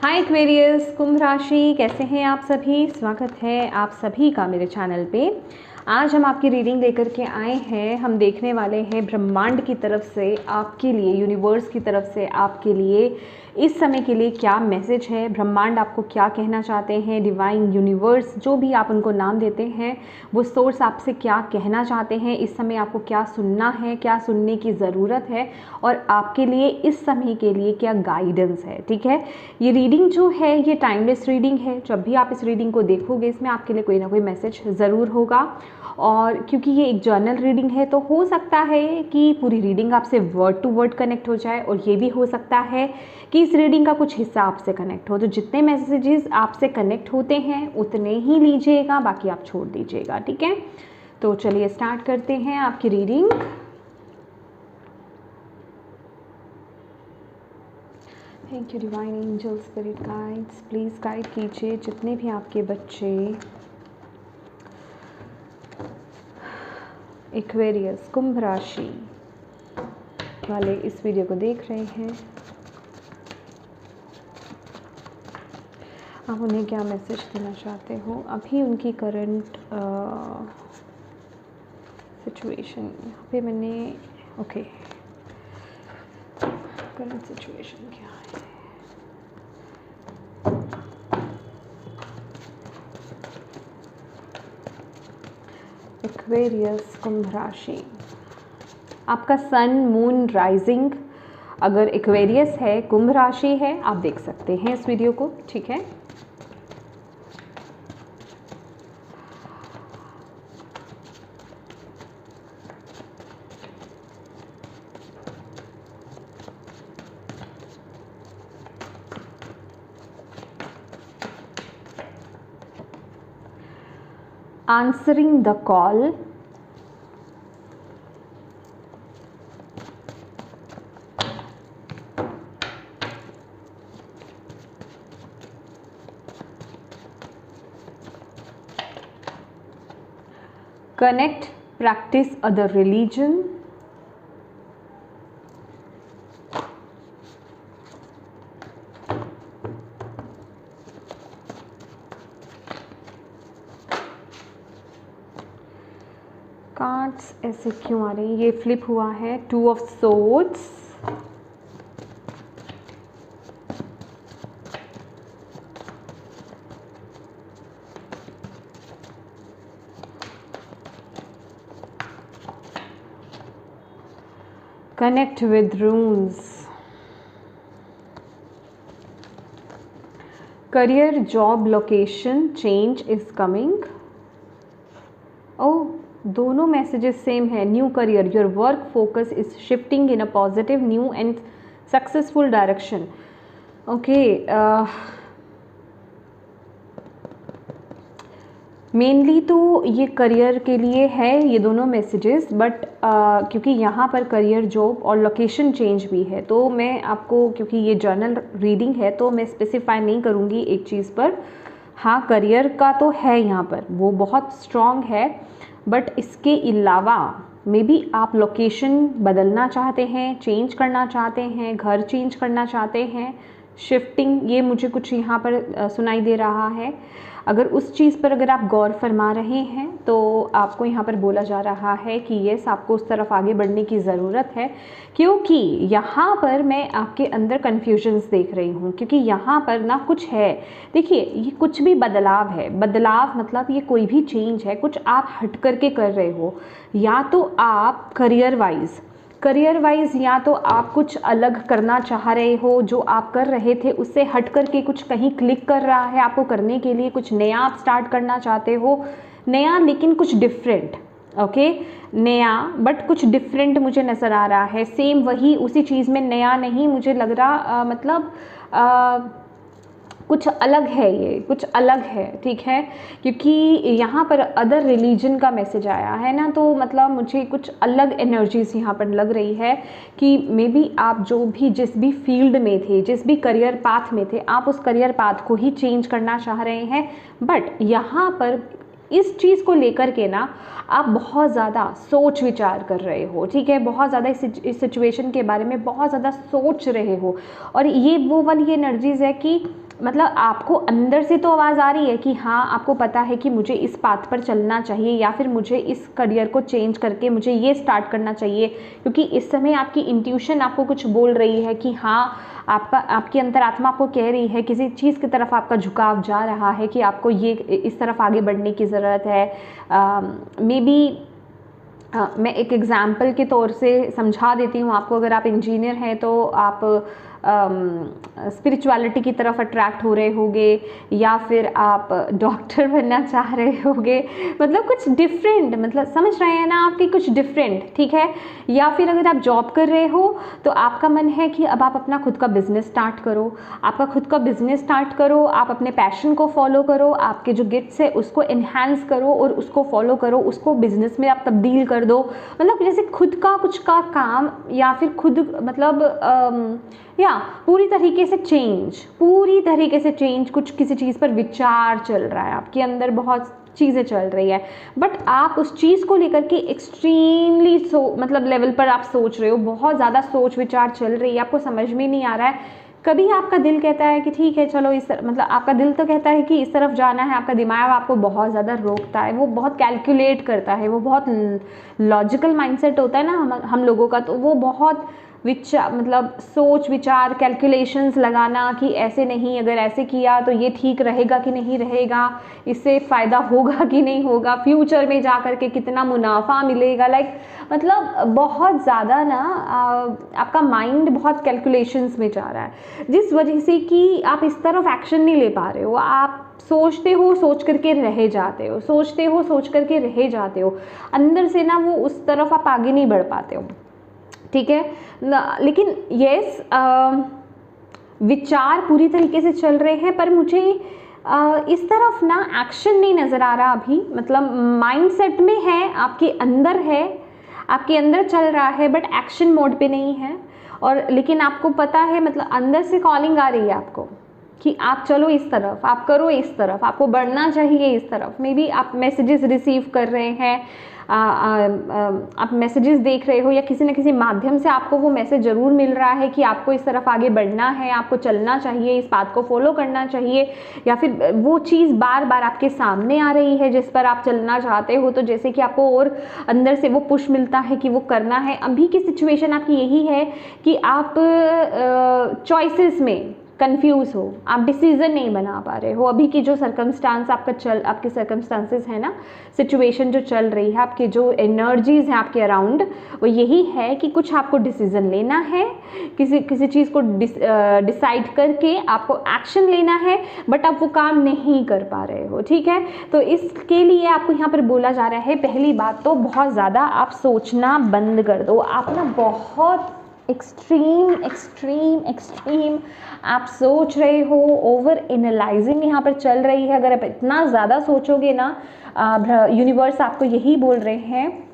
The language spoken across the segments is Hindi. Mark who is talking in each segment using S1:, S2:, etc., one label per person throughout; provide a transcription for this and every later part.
S1: हाय एक्वेरियस, कुंभ राशि, कैसे हैं आप सभी। स्वागत है आप सभी का मेरे चैनल पे। आज हम आपकी रीडिंग लेकर के आए हैं। हम देखने वाले हैं ब्रह्मांड की तरफ से आपके लिए, यूनिवर्स की तरफ से आपके लिए इस समय के लिए क्या मैसेज है, ब्रह्मांड आपको क्या कहना चाहते हैं, डिवाइन यूनिवर्स जो भी आप उनको नाम देते हैं, वो सोर्स आपसे क्या कहना चाहते हैं, इस समय आपको क्या सुनना है, क्या सुनने की ज़रूरत है और आपके लिए इस समय के लिए क्या गाइडेंस है। ठीक है, ये रीडिंग जो है ये टाइमलेस रीडिंग है। जब भी आप इस रीडिंग को देखोगे इसमें आपके लिए कोई ना कोई मैसेज ज़रूर होगा। और क्योंकि ये एक जर्नल रीडिंग है तो हो सकता है कि पूरी रीडिंग आपसे वर्ड टू वर्ड कनेक्ट हो जाए, और ये भी हो सकता है कि इस रीडिंग का कुछ हिस्सा आपसे कनेक्ट हो। तो जितने मैसेजेस आपसे कनेक्ट होते हैं उतने ही लीजिएगा, बाकी आप छोड़ दीजिएगा। ठीक है, तो चलिए स्टार्ट करते हैं आपकी reading. Thank you divine angel spirit guides, please guide कीजिए जितने भी आपके बच्चे एक्वेरियस कुंभ राशि वाले इस वीडियो को देख रहे हैं। आप उन्हें क्या मैसेज देना चाहते हो, अभी उनकी करंट सिचुएशन। यहाँ पे मैंने ओके, करंट सिचुएशन क्या है। एक्वेरियस कुंभ राशि, आपका सन मून राइजिंग अगर एक्वेरियस है, कुंभ राशि है, आप देख सकते हैं इस वीडियो को। ठीक है, answering the call, connect, practice other religion, cards ऐसे क्यों आ रही हैं, ये फ्लिप हुआ है, 2 of swords, connect with runes, career job location change is coming। ओह, दोनों मैसेजेस सेम है। New career, your work focus is shifting in a positive new and successful direction. Okay, mainly तो ये करियर के लिए है ये दोनों मैसेजेस, बट क्योंकि यहाँ पर करियर जॉब और लोकेशन चेंज भी है, तो मैं आपको, क्योंकि ये जर्नल रीडिंग है तो मैं स्पेसिफाई नहीं करूँगी एक चीज़ पर। हाँ, करियर का तो है यहाँ पर, वो बहुत स्ट्रॉन्ग है, बट इसके अलावा मे बी आप लोकेशन बदलना चाहते हैं, चेंज करना चाहते हैं, घर चेंज करना चाहते हैं, शिफ्टिंग, ये मुझे कुछ यहाँ पर सुनाई दे रहा है। अगर उस चीज़ पर अगर आप गौर फरमा रहे हैं तो आपको यहाँ पर बोला जा रहा है कि यस, आपको उस तरफ आगे बढ़ने की ज़रूरत है, क्योंकि यहाँ पर मैं आपके अंदर कन्फ्यूजन्स देख रही हूँ। क्योंकि यहाँ पर ना कुछ है, देखिए ये कुछ भी बदलाव है, बदलाव मतलब ये कोई भी चेंज है, कुछ आप हट करके कर रहे हो, या तो आप करियर वाइज या तो आप कुछ अलग करना चाह रहे हो, जो आप कर रहे थे उससे हट करके कुछ कहीं क्लिक कर रहा है आपको करने के लिए, कुछ नया आप स्टार्ट करना चाहते हो, नया लेकिन कुछ डिफरेंट। ओके, नया बट कुछ डिफरेंट मुझे नज़र आ रहा है। सेम वही उसी चीज़ में नया नहीं मुझे लग रहा, मतलब कुछ अलग है, ये कुछ अलग है। ठीक है, क्योंकि यहाँ पर अदर रिलीजन का मैसेज आया है ना, तो मतलब मुझे कुछ अलग एनर्जीज यहाँ पर लग रही है कि मे बी आप जो भी जिस भी फील्ड में थे, जिस भी करियर पाथ में थे, आप उस करियर पाथ को ही चेंज करना चाह रहे हैं। बट यहाँ पर इस चीज़ को लेकर के ना आप बहुत ज़्यादा सोच विचार कर रहे हो। ठीक है, बहुत ज़्यादा इस सिचुएशन के बारे में बहुत ज़्यादा सोच रहे हो, और ये वो वाली एनर्जीज़ है कि मतलब आपको अंदर से तो आवाज़ आ रही है कि हाँ, आपको पता है कि मुझे इस पाथ पर चलना चाहिए या फिर मुझे इस करियर को चेंज करके मुझे ये स्टार्ट करना चाहिए, क्योंकि इस समय आपकी इंट्यूशन आपको कुछ बोल रही है कि हाँ, आपकी अंतरात्मा आपको कह रही है, किसी चीज़ की तरफ आपका झुकाव जा रहा है कि आपको ये इस तरफ आगे बढ़ने की ज़रूरत है। मे बी मैं एक एग्ज़ाम्पल के तौर से समझा देती हूँ आपको। अगर आप इंजीनियर हैं तो आप स्पिरिचुअलिटी की तरफ अट्रैक्ट हो रहे होंगे, या फिर आप डॉक्टर बनना चाह रहे होंगे, मतलब कुछ डिफरेंट, मतलब समझ रहे हैं ना आपकी, कुछ डिफरेंट, ठीक है। या फिर अगर आप जॉब कर रहे हो तो आपका मन है कि अब आप अपना खुद का बिजनेस स्टार्ट करो, आपका खुद का बिजनेस स्टार्ट करो, आप अपने पैशन को फॉलो करो, आपके जो गिफ्ट्स है उसको एनहांस करो और उसको फॉलो करो, उसको बिजनेस में आप तब्दील कर दो। मतलब जैसे खुद का कुछ का काम, या फिर खुद मतलब या पूरी तरीके से चेंज, कुछ किसी चीज़ पर विचार चल रहा है आपके अंदर, बहुत चीज़ें चल रही है, बट आप उस चीज़ को लेकर के एक्सट्रीमली मतलब लेवल पर आप सोच रहे हो, बहुत ज़्यादा सोच विचार चल रही है, आपको समझ में नहीं आ रहा है। कभी आपका दिल कहता है कि ठीक है चलो इस मतलब आपका दिल तो कहता है कि इस तरफ जाना है, आपका दिमाग आपको बहुत ज़्यादा रोकता है, वो बहुत कैलकुलेट करता है, वो बहुत लॉजिकल माइंडसेट होता है ना हम लोगों का, तो वो बहुत मतलब सोच विचार कैलकुलेशंस लगाना कि ऐसे नहीं, अगर ऐसे किया तो ये ठीक रहेगा कि नहीं रहेगा, इससे फ़ायदा होगा कि नहीं होगा, फ्यूचर में जा कर के कितना मुनाफा मिलेगा, मतलब बहुत ज़्यादा ना आपका माइंड बहुत कैलकुलेशंस में जा रहा है, जिस वजह से कि आप इस तरफ एक्शन नहीं ले पा रहे हो। आप सोचते हो, सोच करके रह जाते हो, सोचते हो, सोच करके रह जाते हो, अंदर से ना वो उस तरफ आप आगे नहीं बढ़ पाते हो, ठीक है। लेकिन यस, विचार पूरी तरीके से चल रहे हैं, पर मुझे इस तरफ ना एक्शन नहीं नज़र आ रहा अभी। मतलब माइंडसेट में है, आपके अंदर है, आपके अंदर चल रहा है, बट एक्शन मोड पे नहीं है। और लेकिन आपको पता है, मतलब अंदर से कॉलिंग आ रही है आपको कि आप चलो इस तरफ, आप करो इस तरफ, आपको बढ़ना चाहिए इस तरफ। मे बी आप मैसेजेस रिसीव कर रहे हैं, आप मैसेजेस देख रहे हो, या किसी न किसी माध्यम से आपको वो मैसेज ज़रूर मिल रहा है कि आपको इस तरफ आगे बढ़ना है, आपको चलना चाहिए, इस बात को फॉलो करना चाहिए, या फिर वो चीज़ बार बार आपके सामने आ रही है जिस पर आप चलना चाहते हो, तो जैसे कि आपको और अंदर से वो पुश मिलता है कि वो करना है। अभी की सिचुएशन आपकी यही है कि आप चॉइसेस में कंफ्यूज हो, आप डिसीजन नहीं बना पा रहे हो। अभी की जो सर्कमस्टांस आपके सर्कमस्टांसेस है ना, सिचुएशन जो चल रही है, आपके जो एनर्जीज हैं आपके अराउंड, वो यही है कि कुछ आपको डिसीजन लेना है, किसी चीज़ को डिसाइड करके आपको एक्शन लेना है, बट आप वो काम नहीं कर पा रहे हो, ठीक है। तो इसके लिए आपको यहाँ पर बोला जा रहा है, पहली बात तो बहुत ज़्यादा आप सोचना बंद कर दो। आप ना बहुत एक्सट्रीम आप सोच रहे हो, ओवर एनालाइजिंग यहाँ पर चल रही है। अगर आप इतना ज़्यादा सोचोगे ना, यूनिवर्स आपको यही बोल रहे हैं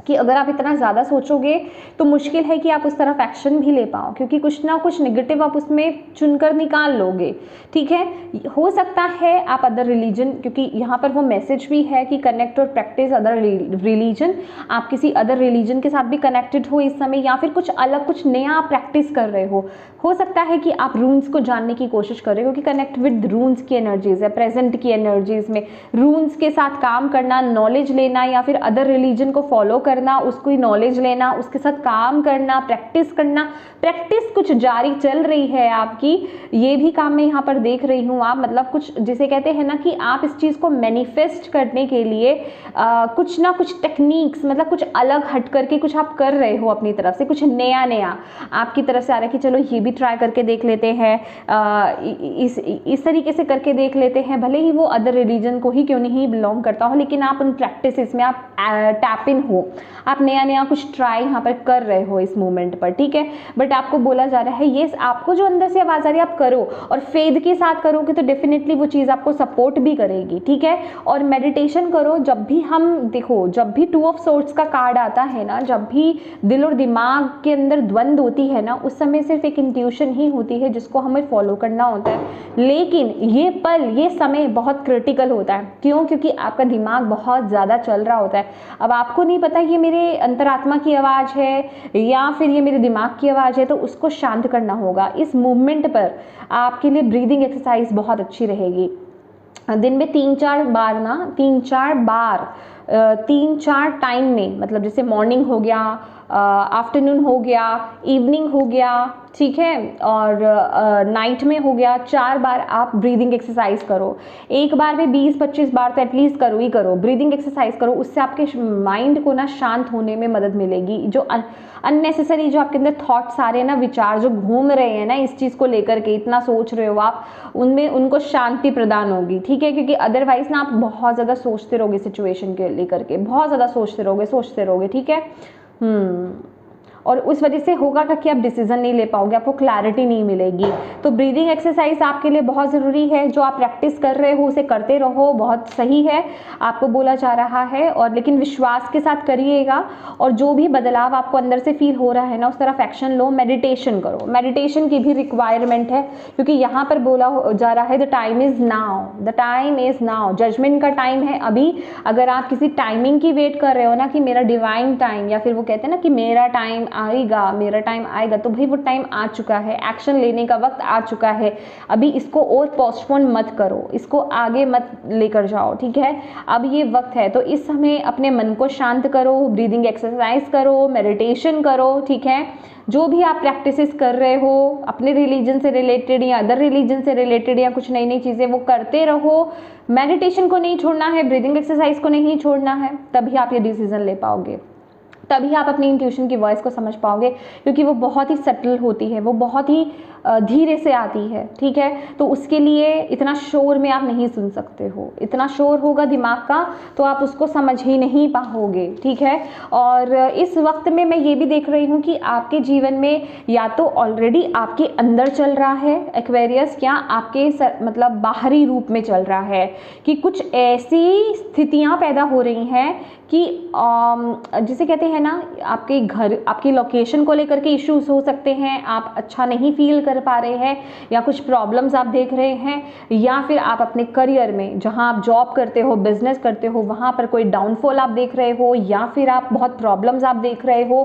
S1: कि अगर आप इतना ज़्यादा सोचोगे तो मुश्किल है कि आप उस तरफ एक्शन भी ले पाओ, क्योंकि कुछ ना कुछ नेगेटिव आप उसमें चुनकर निकाल लोगे, ठीक है। हो सकता है आप अदर रिलीजन, क्योंकि यहाँ पर वो मैसेज भी है कि कनेक्ट और प्रैक्टिस अदर रिलीजन, आप किसी अदर रिलीजन के साथ भी कनेक्टेड हो इस समय, या फिर कुछ अलग, कुछ नया आप प्रैक्टिस कर रहे हो सकता है कि आप रून्स को जानने की कोशिश कर रहे हो, क्योंकि कनेक्ट विद रून्स की एनर्जीज है, प्रेजेंट की एनर्जीज में रून्स के साथ काम करना, नॉलेज लेना, या फिर अदर रिलीजन को फॉलो करना, उसको नॉलेज लेना, उसके साथ काम करना, प्रैक्टिस कुछ जारी चल रही है आपकी। ये भी काम मैं यहाँ पर देख रही हूँ। आप मतलब कुछ जिसे कहते हैं ना कि आप इस चीज़ को मैनिफेस्ट करने के लिए कुछ ना कुछ टेक्निक्स, मतलब कुछ अलग हट करके कुछ आप कर रहे हो अपनी तरफ से, कुछ नया आपकी तरफ से आ रहा है कि चलो ये भी ट्राई करके देख लेते हैं, इस तरीके से करके देख लेते हैं, भले ही वो अदर रिलीजन को ही क्यों नहीं बिलोंग करता हो, लेकिन आप उन प्रैक्टिसेस में आप टैप इन हो, आप नया कुछ ट्राई यहाँ पर कर रहे हो इस मोमेंट पर, ठीक है। बट आपको बोला जा रहा है ये आपको जो अंदर से आवाज़ आ रही है आप करो, और फेथ के साथ करोगे तो डेफिनेटली वो चीज़ आपको सपोर्ट भी करेगी, ठीक है। और मेडिटेशन करो। जब भी हम देखो, जब भी 2 ऑफ सोर्ड्स का कार्ड आता है ना, जब भी दिल और दिमाग के अंदर द्वंद्व होती है ना, उस समय सिर्फ एक इंट्यूशन ही होती है जिसको हमें फॉलो करना होता है। लेकिन ये पल, ये समय बहुत क्रिटिकल होता है। क्यों? क्योंकि आपका दिमाग बहुत ज़्यादा चल रहा होता है। अब आपको नहीं पता ये मेरे अंतरात्मा की आवाज़ है या फिर ये मेरे दिमाग की आवाज़ है, तो उसको शांत करना होगा। इस मूवमेंट पर आपके लिए ब्रीदिंग एक्सरसाइज बहुत अच्छी रहेगी। दिन में 3-4 बार ना, 3-4 बार 3-4 टाइम में, मतलब जैसे मॉर्निंग हो गया, आफ्टरनून हो गया, इवनिंग हो गया, ठीक है, और नाइट में हो गया, 4 बार आप ब्रीदिंग एक्सरसाइज करो। एक बार में 20-25 बार तो एटलीस्ट करो ही करो, ब्रीदिंग एक्सरसाइज करो। उससे आपके माइंड को ना शांत होने में मदद मिलेगी। जो अननेसेसरी जो आपके अंदर थॉट सारे ना, विचार जो घूम रहे हैं ना इस चीज़ को लेकर के, इतना सोच रहे हो आप, उनमें उनको शांति प्रदान होगी, ठीक है। क्योंकि अदरवाइज ना आप बहुत ज़्यादा सोचते रहोगे सिचुएशन के लेकर के, बहुत ज़्यादा सोचते रहोगे, ठीक है। और उस वजह से होगा कि आप डिसीजन नहीं ले पाओगे, आपको क्लैरिटी नहीं मिलेगी। तो ब्रीदिंग एक्सरसाइज आपके लिए बहुत ज़रूरी है। जो आप प्रैक्टिस कर रहे हो उसे करते रहो, बहुत सही है, आपको बोला जा रहा है। और लेकिन विश्वास के साथ करिएगा, और जो भी बदलाव आपको अंदर से फील हो रहा है ना, उस तरफ एक्शन लो। मेडिटेशन करो, मेडिटेशन की भी रिक्वायरमेंट है, क्योंकि यहाँ पर बोला जा रहा है the time is now, the time is now, judgement का टाइम है अभी। अगर आप किसी टाइमिंग की वेट कर रहे हो ना, कि मेरा डिवाइन टाइम, या फिर वो कहते हैं ना कि मेरा टाइम आएगा, मेरा टाइम आएगा, तो भाई वो टाइम आ चुका है, एक्शन लेने का वक्त आ चुका है। अभी इसको और पोस्टपोन मत करो, इसको आगे मत लेकर जाओ, ठीक है। अब ये वक्त है, तो इस समय अपने मन को शांत करो, ब्रीदिंग एक्सरसाइज करो, मेडिटेशन करो, ठीक है। जो भी आप प्रैक्टिसेस कर रहे हो अपने रिलीजन से रिलेटेड या अदर रिलीजन से रिलेटेड, या कुछ नई नई चीज़ें, वो करते रहो। मेडिटेशन को नहीं छोड़ना है, ब्रीदिंग एक्सरसाइज को नहीं छोड़ना है, तभी आप ये डिसीजन ले पाओगे, तभी आप अपनी इंट्यूशन की वॉइस को समझ पाओगे। क्योंकि वो बहुत ही सटल होती है, वो बहुत ही धीरे से आती है, ठीक है। तो उसके लिए इतना शोर में आप नहीं सुन सकते हो, इतना शोर होगा दिमाग का तो आप उसको समझ ही नहीं पाओगे, ठीक है। और इस वक्त में मैं ये भी देख रही हूँ कि आपके जीवन में या तो ऑलरेडी आपके अंदर चल रहा है एक्वेरियस, या आपके मतलब बाहरी रूप में चल रहा है, कि कुछ ऐसी स्थितियाँ पैदा हो रही हैं कि जिसे कहते हैं ना, आपके घर, आपकी लोकेशन को लेकर के इश्यूज हो सकते हैं, आप अच्छा नहीं फील कर पा रहे हैं, या कुछ प्रॉब्लम्स आप देख रहे हैं, या फिर आप अपने करियर में जहां आप जॉब करते हो, बिजनेस करते हो, वहां पर कोई डाउनफॉल आप देख रहे हो, या फिर आप बहुत प्रॉब्लम्स आप देख रहे हो,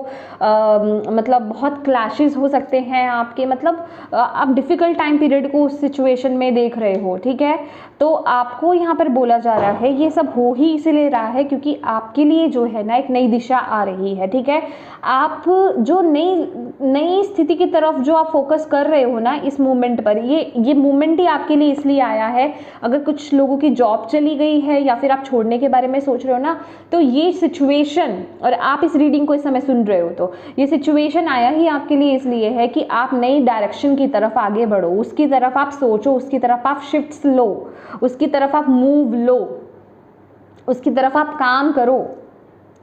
S1: मतलब बहुत क्लैशेस हो सकते हैं आपके, मतलब आप डिफ़िकल्ट टाइम पीरियड को उस सिचुएशन में देख रहे हो, ठीक है। तो आपको यहाँ पर बोला जा रहा है ये सब हो ही इसलिए रहा है क्योंकि आपके लिए जो है ना एक नई दिशा आ रही है, ठीक है। आप जो नई स्थिति की तरफ जो आप फोकस कर रहे हो ना इस मूवमेंट पर, ये मूवमेंट ही आपके लिए इसलिए आया है। अगर कुछ लोगों की जॉब चली गई है या फिर आप छोड़ने के बारे में सोच रहे हो ना, तो ये सिचुएशन, और आप इस रीडिंग को इस समय सुन रहे हो, तो ये सिचुएशन आया ही आपके लिए इसलिए है कि आप नई डायरेक्शन की तरफ आगे बढ़ो, उसकी तरफ आप सोचो, उसकी तरफ आप शिफ्ट्स लो, उसकी तरफ आप मूव लो, उसकी तरफ आप काम करो,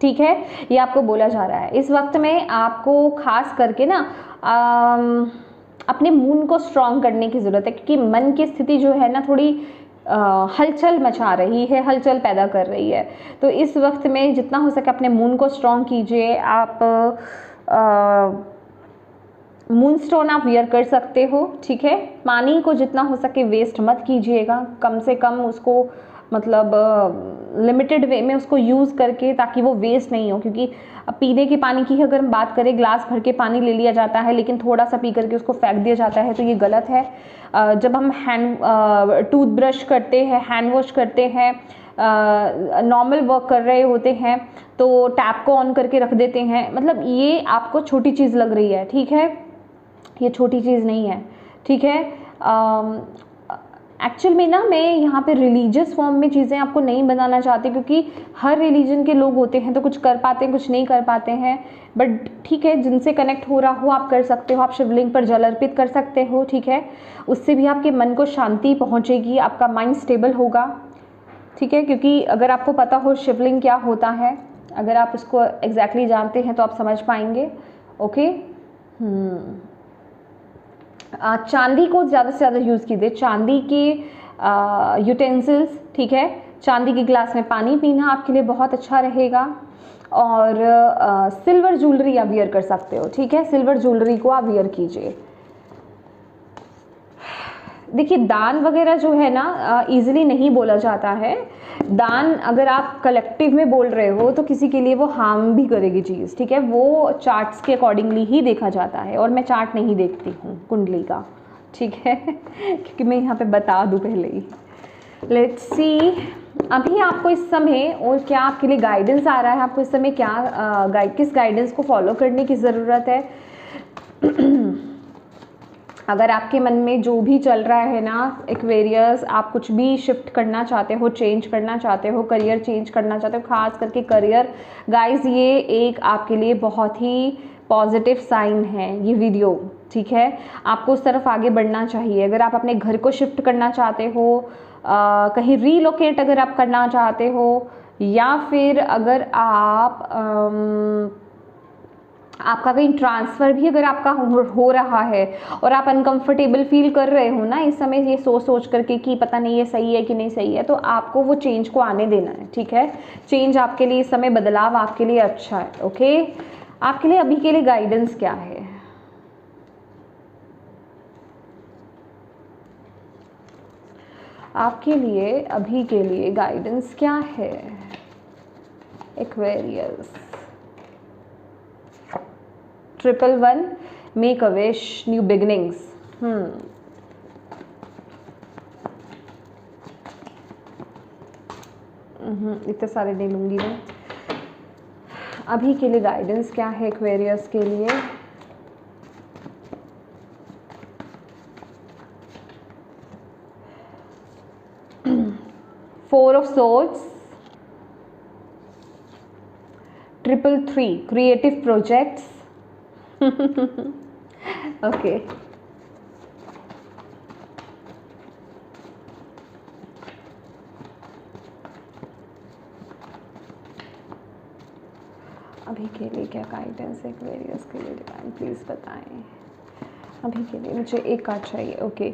S1: ठीक है। ये आपको बोला जा रहा है। इस वक्त में आपको खास करके ना अपने मन को स्ट्रॉन्ग करने की ज़रूरत है, क्योंकि मन की स्थिति जो है ना थोड़ी हलचल मचा रही है, हलचल पैदा कर रही है। तो इस वक्त में जितना हो सके अपने मून को स्ट्रॉन्ग कीजिए। आप मून स्टोन आप वियर कर सकते हो, ठीक है। पानी को जितना हो सके वेस्ट मत कीजिएगा, कम से कम उसको मतलब लिमिटेड वे में उसको यूज़ करके, ताकि वो वेस्ट नहीं हो। क्योंकि पीने के पानी की अगर हम बात करें, ग्लास भर के पानी ले लिया जाता है लेकिन थोड़ा सा पी करके उसको फेंक दिया जाता है, तो ये गलत है। जब हम टूथब्रश करते हैं, हैंड वॉश करते हैं, नॉर्मल वर्क कर रहे होते हैं, तो टैप को ऑन करके रख देते हैं, मतलब ये आपको छोटी चीज़ लग रही है, ठीक है। ये छोटी चीज़ नहीं है, ठीक है। एक्चुअल में ना मैं यहाँ पे रिलीजियस फॉर्म में चीज़ें आपको नहीं बताना चाहती, क्योंकि हर रिलीजन के लोग होते हैं, तो कुछ कर पाते हैं, कुछ नहीं कर पाते हैं। बट ठीक है, जिनसे कनेक्ट हो रहा हो आप कर सकते हो, आप शिवलिंग पर जल अर्पित कर सकते हो, ठीक है। उससे भी आपके मन को शांति पहुँचेगी, आपका माइंड स्टेबल होगा, ठीक है। क्योंकि अगर आपको पता हो शिवलिंग क्या होता है, अगर आप उसको एग्जैक्टली जानते हैं तो आप समझ पाएंगे, ओके। चांदी को ज़्यादा से ज़्यादा यूज़ कीजिए, चांदी के यूटेंसिल्स, ठीक है। चांदी के ग्लास में पानी पीना आपके लिए बहुत अच्छा रहेगा। और सिल्वर ज्वेलरी आप वियर कर सकते हो, ठीक है। सिल्वर ज्वेलरी को आप वियर कीजिए। देखिए दान वगैरह जो है ना ईजिली नहीं बोला जाता है। दान अगर आप कलेक्टिव में बोल रहे हो तो किसी के लिए वो हार्म भी करेगी चीज़, ठीक है, वो चार्ट्स के अकॉर्डिंगली ही देखा जाता है, और मैं चार्ट नहीं देखती हूँ कुंडली का, ठीक है क्योंकि मैं यहाँ पे बता दूँ पहले ही। लेट्स सी अभी आपको इस समय और क्या आपके लिए गाइडेंस आ रहा है, आपको इस समय क्या किस गाइडेंस को फॉलो करने की ज़रूरत है। अगर आपके मन में जो भी चल रहा है ना एक्वेरियस, आप कुछ भी शिफ्ट करना चाहते हो, चेंज करना चाहते हो, करियर चेंज करना चाहते हो, खास करके करियर गाइस, ये एक आपके लिए बहुत ही पॉजिटिव साइन है ये वीडियो, ठीक है। आपको उस तरफ आगे बढ़ना चाहिए। अगर आप अपने घर को शिफ्ट करना चाहते हो, कहीं रीलोकेट अगर आप करना चाहते हो, या फिर अगर आप आपका कहीं ट्रांसफ़र भी अगर आपका हो रहा है और आप अनकंफर्टेबल फील कर रहे हो ना इस समय, ये सोच करके कि पता नहीं ये सही है कि नहीं सही है, तो आपको वो चेंज को आने देना है, ठीक है। चेंज आपके लिए इस समय, बदलाव आपके लिए अच्छा है, ओके। आपके लिए अभी के लिए गाइडेंस क्या है? आपके लिए अभी के लिए गाइडेंस क्या है Aquarius? 111 make a wish, new beginnings. इतने सारे नहीं लूंगी मैं। अभी के लिए गाइडेंस क्या है एक्वेरियस के लिए? Four of Swords, 333 creative projects। Okay अभी के लिए क्या गाइडेंस है एक्वेरियस के लिए? डिवाइन प्लीज बताएं अभी के लिए। मुझे एक कार्ड चाहिए, ओके।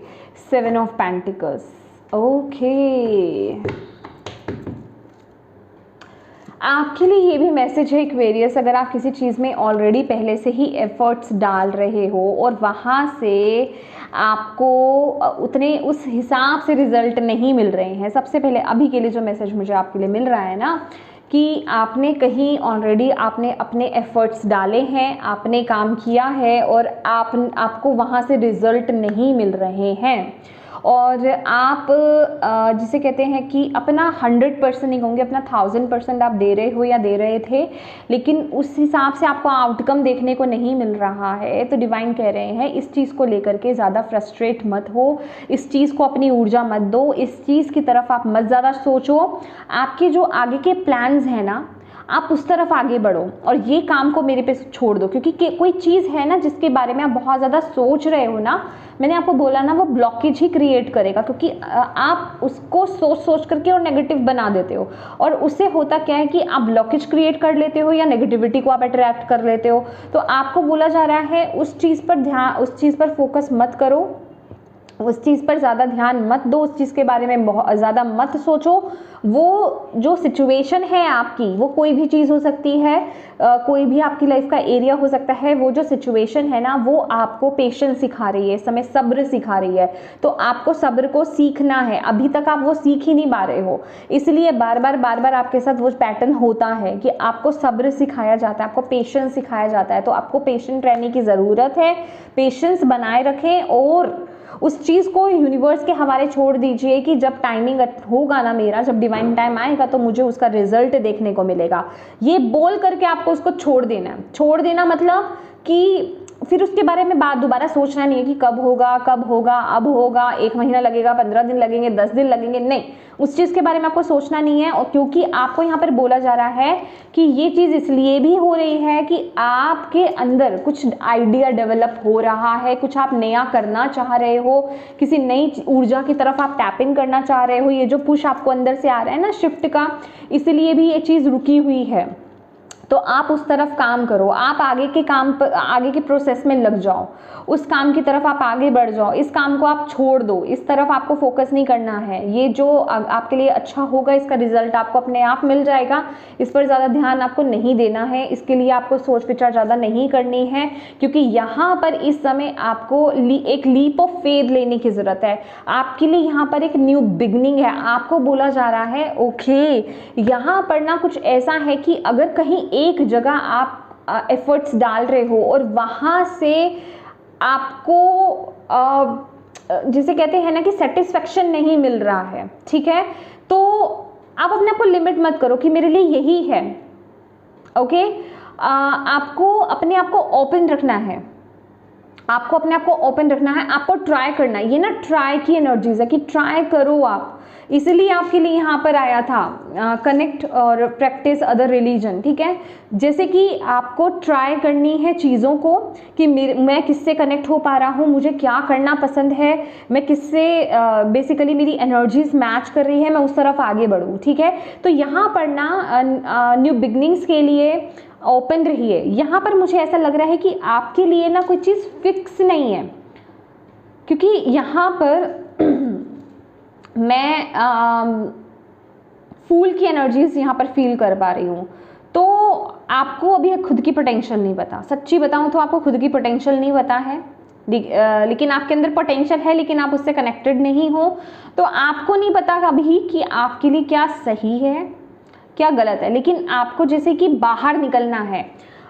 S1: 7 of pentacles, okay. आपके लिए ये भी मैसेज है एक्वेरियस, अगर आप किसी चीज़ में ऑलरेडी पहले से ही एफर्ट्स डाल रहे हो और वहाँ से आपको उतने उस हिसाब से रिजल्ट नहीं मिल रहे हैं, सबसे पहले अभी के लिए जो मैसेज मुझे आपके लिए मिल रहा है ना, कि आपने कहीं ऑलरेडी आपने अपने एफर्ट्स डाले हैं, आपने काम किया है और आपको वहाँ से रिजल्ट नहीं मिल रहे हैं, और आप जिसे कहते हैं कि अपना 100% नहीं कहूँगी, अपना 1000% आप दे रहे हो या दे रहे थे, लेकिन उस हिसाब से आपको आउटकम देखने को नहीं मिल रहा है। तो डिवाइन कह रहे हैं इस चीज़ को लेकर के ज़्यादा फ्रस्ट्रेट मत हो, इस चीज़ को अपनी ऊर्जा मत दो, इस चीज़ की तरफ आप मत ज़्यादा सोचो। आपके जो आगे के प्लान्स हैं ना, आप उस तरफ आगे बढ़ो और ये काम को मेरे पे छोड़ दो, क्योंकि कोई चीज़ है ना जिसके बारे में आप बहुत ज़्यादा सोच रहे हो ना, मैंने आपको बोला ना, वो ब्लॉकेज ही क्रिएट करेगा, क्योंकि आप उसको सोच करके और नेगेटिव बना देते हो, और उससे होता क्या है कि आप ब्लॉकेज क्रिएट कर लेते हो या नेगेटिविटी को आप अट्रैक्ट कर लेते हो। तो आपको बोला जा रहा है उस चीज़ पर ध्यान, उस चीज़ पर फोकस मत करो, उस चीज़ पर ज़्यादा ध्यान मत दो, उस चीज़ के बारे में बहुत ज़्यादा मत सोचो। वो जो सिचुएशन है आपकी, वो कोई भी चीज़ हो सकती है, कोई भी आपकी लाइफ का एरिया हो सकता है, वो जो सिचुएशन है ना, वो आपको पेशेंस सिखा रही है, इस समय सब्र सिखा रही है। तो आपको सब्र को सीखना है, अभी तक आप वो सीख ही नहीं पा रहे हो, इसलिए बार बार आपके साथ वो पैटर्न होता है कि आपको सब्र सिखाया जाता है, आपको पेशेंस सिखाया जाता है। तो आपको पेशेंट रहने की ज़रूरत है, पेशेंस बनाए रखें और उस चीज़ को यूनिवर्स के हवाले छोड़ दीजिए कि जब टाइमिंग होगा ना मेरा, जब डिवाइन टाइम आएगा तो मुझे उसका रिजल्ट देखने को मिलेगा, ये बोल करके आपको उसको छोड़ देना है। छोड़ देना मतलब कि फिर उसके बारे में बात दोबारा सोचना नहीं है कि कब होगा, अब होगा, 1 महीना लगेगा, 15 दिन लगेंगे, 10 दिन लगेंगे, नहीं, उस चीज़ के बारे में आपको सोचना नहीं है। और क्योंकि आपको यहाँ पर बोला जा रहा है कि ये चीज़ इसलिए भी हो रही है कि आपके अंदर कुछ आइडिया डेवलप हो रहा है, कुछ आप नया करना चाह रहे हो, किसी नई ऊर्जा की तरफ आप टैप इन करना चाह रहे हो। ये जो पुश आपको अंदर से आ रहा है ना शिफ्ट का, इसलिए भी ये चीज़ रुकी हुई है। तो आप उस तरफ काम करो, आप आगे के काम पर, आगे के प्रोसेस में लग जाओ, उस काम की तरफ आप आगे बढ़ जाओ, इस काम को आप छोड़ दो, इस तरफ आपको फोकस नहीं करना है। ये जो आपके लिए अच्छा होगा इसका रिजल्ट आपको अपने आप मिल जाएगा, इस पर ज़्यादा ध्यान आपको नहीं देना है, इसके लिए आपको सोच विचार ज़्यादा नहीं करनी है, क्योंकि यहाँ पर इस समय आपको एक लीप ऑफ फेथ लेने की ज़रूरत है। आपके लिए यहाँ पर एक न्यू बिगनिंग है। आपको बोला जा रहा है ओके, यहाँ पर ना कुछ ऐसा है कि अगर कहीं एक जगह आप एफर्ट्स डाल रहे हो और वहाँ से आपको जिसे कहते हैं ना कि सेटिस्फेक्शन नहीं मिल रहा है, ठीक है, तो आप अपने आप को लिमिट मत करो कि मेरे लिए यही है। ओके, आपको अपने आप को ओपन रखना है, आपको अपने आप को ओपन रखना है, आपको ट्राई करना है। ये ना ट्राई की एनर्जीज है कि ट्राई करो आप, इसलिए आपके लिए यहाँ पर आया था कनेक्ट और प्रैक्टिस अदर रिलीजन, ठीक है। जैसे कि आपको ट्राई करनी है चीज़ों को कि मैं किससे कनेक्ट हो पा रहा हूँ, मुझे क्या करना पसंद है, मैं किससे बेसिकली मेरी एनर्जीज मैच कर रही है, मैं उस तरफ आगे बढ़ूँ, ठीक है। तो यहाँ पर ना न्यू बिगनिंग्स के लिए ओपन रहिए। यहाँ पर मुझे ऐसा लग रहा है कि आपके लिए ना कोई चीज़ फिक्स नहीं है, क्योंकि यहाँ पर मैं फूल की एनर्जीज यहाँ पर फील कर पा रही हूँ। तो आपको अभी खुद की पोटेंशियल नहीं पता, सच्ची बताऊँ तो आपको खुद की पोटेंशियल नहीं पता है, लेकिन आपके अंदर पोटेंशियल है, लेकिन आप उससे कनेक्टेड नहीं हो। तो आपको नहीं पता अभी कि आपके लिए क्या सही है क्या गलत है, लेकिन आपको जैसे कि बाहर निकलना है,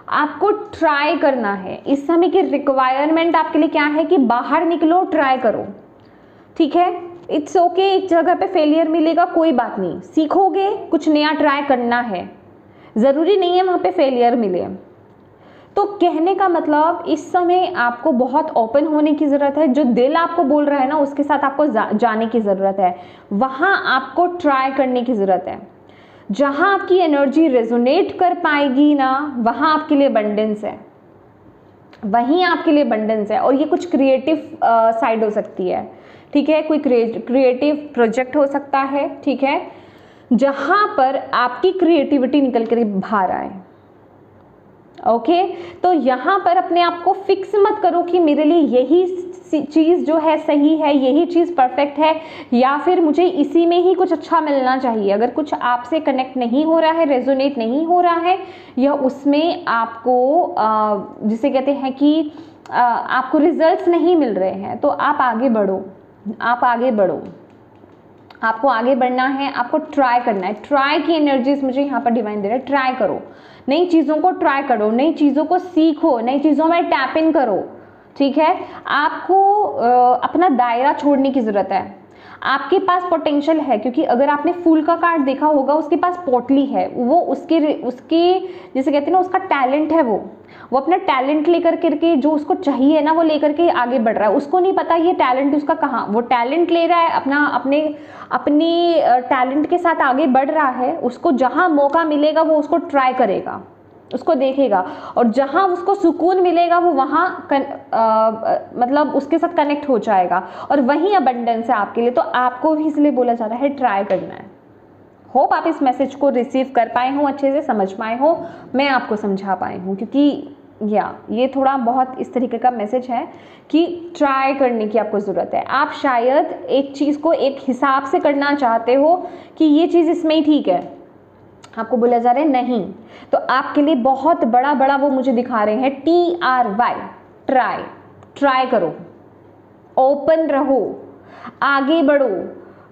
S1: आपको ट्राई करना है। इस समय की रिक्वायरमेंट आपके लिए क्या है कि बाहर निकलो, ट्राई करो, ठीक है। इट्स ओके, एक जगह पे फेलियर मिलेगा, कोई बात नहीं, सीखोगे, कुछ नया ट्राई करना है, ज़रूरी नहीं है वहाँ पे फेलियर मिले। तो कहने का मतलब इस समय आपको बहुत ओपन होने की ज़रूरत है। जो दिल आपको बोल रहा है ना उसके साथ आपको जाने की ज़रूरत है, वहाँ आपको ट्राई करने की ज़रूरत है। जहाँ आपकी एनर्जी रेजोनेट कर पाएगी ना, वहाँ आपके लिए अबंडेंस है, वहीं आपके लिए अबंडेंस है। और ये कुछ क्रिएटिव साइड हो सकती है, ठीक है, कोई क्रिएटिव प्रोजेक्ट हो सकता है, ठीक है, जहाँ पर आपकी क्रिएटिविटी निकल कर बाहर आए। ओके, तो यहाँ पर अपने आप को फिक्स मत करो कि मेरे लिए यही चीज़ जो है सही है, यही चीज़ परफेक्ट है, या फिर मुझे इसी में ही कुछ अच्छा मिलना चाहिए। अगर कुछ आपसे कनेक्ट नहीं हो रहा है, रेजोनेट नहीं हो रहा है, या उसमें आपको जिसे कहते हैं कि आपको रिजल्ट्स नहीं मिल रहे हैं, तो आप आगे बढ़ो, आप आगे बढ़ो, आपको आगे बढ़ना है, आपको ट्राई करना है। ट्राई की एनर्जीज मुझे यहाँ पर डिवाइन दे रहा है, ट्राई करो, नई चीज़ों को ट्राई करो, नई चीज़ों को सीखो, नई चीज़ों में टैप इन करो, ठीक है। आपको अपना दायरा छोड़ने की ज़रूरत है। आपके पास पोटेंशियल है, क्योंकि अगर आपने फूल का कार्ड देखा होगा, उसके पास पोटली है, वो उसके जैसे कहते हैं ना, उसका टैलेंट है, वो अपना टैलेंट लेकर करके जो उसको चाहिए ना वो लेकर के आगे बढ़ रहा है। उसको नहीं पता ये टैलेंट उसका कहाँ, वो टैलेंट ले रहा है, अपने टैलेंट के साथ आगे बढ़ रहा है। उसको जहाँ मौका मिलेगा वो उसको ट्राई करेगा, उसको देखेगा, और जहाँ उसको सुकून मिलेगा वो वहाँ मतलब उसके साथ कनेक्ट हो जाएगा, और वहीं अबंडेंस है आपके लिए। तो आपको भी इसलिए बोला जा रहा है ट्राई करना है। होप आप इस मैसेज को रिसीव कर पाए हो, अच्छे से समझ पाए हो, मैं आपको समझा पाई हूँ, क्योंकि ये थोड़ा बहुत इस तरीके का मैसेज है कि ट्राई करने की आपको ज़रूरत है। आप शायद एक चीज़ को एक हिसाब से करना चाहते हो कि ये चीज़ इसमें ही ठीक है, आपको बोला जा रहा है नहीं, तो आपके लिए बहुत बड़ा वो मुझे दिखा रहे हैं TRY, ट्राई करो, ओपन रहो, आगे बढ़ो।